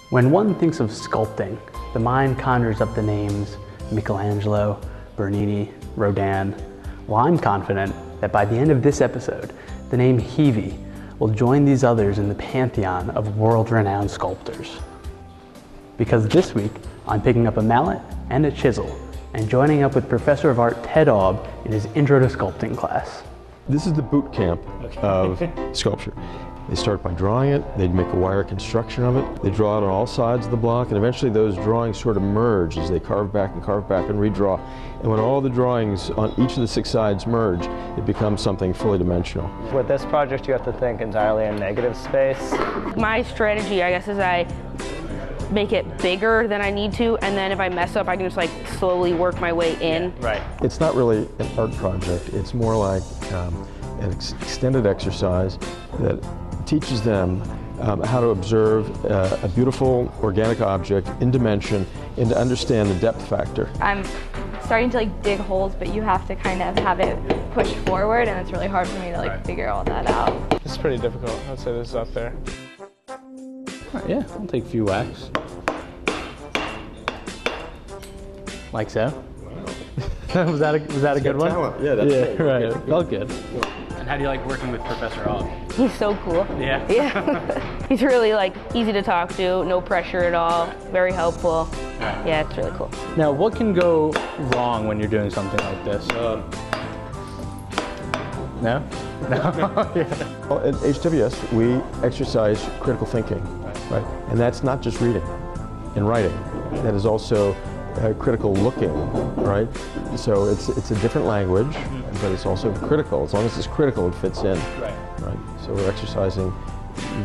When one thinks of sculpting, the mind conjures up the names Michelangelo, Bernini, Rodin. Well, I'm confident that by the end of this episode, the name HEAVEY will join these others in the pantheon of world-renowned sculptors. Because this week, I'm picking up a mallet and a chisel and joining up with Professor of Art Ted Aub in his Intro to Sculpting class. This is the boot camp of sculpture. They start by drawing it, they make a wire construction of it, they draw it on all sides of the block, and eventually those drawings sort of merge as they carve back and redraw. And when all the drawings on each of the 6 sides merge, it becomes something fully dimensional. With this project, you have to think entirely in negative space. My strategy, I guess, is I make it bigger than I need to, and then if I mess up, I can just like slowly work my way in. Yeah, right. It's not really an art project, it's more like an extended exercise that teaches them how to observe a beautiful organic object in dimension and to understand the depth factor. I'm starting to like dig holes, but you have to kind of have it push forward, and it's really hard for me to like figure all that out. This is pretty difficult. I'd say this is up there. All right, yeah, I'll take a few whacks. Like so. was that a good one? Talent. Yeah, that's right. It felt good. And how do you like working with Professor Aub? He's so cool. Yeah. Yeah. He's really like easy to talk to, no pressure at all, very helpful. Right. Yeah, it's really cool. Now, what can go wrong when you're doing something like this? No? No? Yeah. Well, at HWS, we exercise critical thinking, right? And that's not just reading and writing. That is also critical looking, right? So it's a different language, but it's also critical. As long as it's critical, it fits in, right? So we're exercising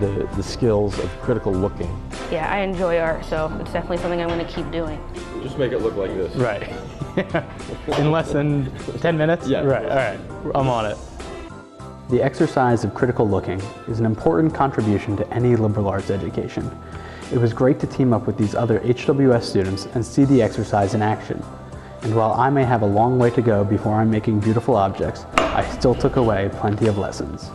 the skills of critical looking. Yeah, I enjoy art, so it's definitely something I'm going to keep doing. Just make it look like this. Right. In less than 10 minutes? Yeah. Right, all right, I'm on it. The exercise of critical looking is an important contribution to any liberal arts education. It was great to team up with these other HWS students and see the exercise in action. And while I may have a long way to go before I'm making beautiful objects, I still took away plenty of lessons.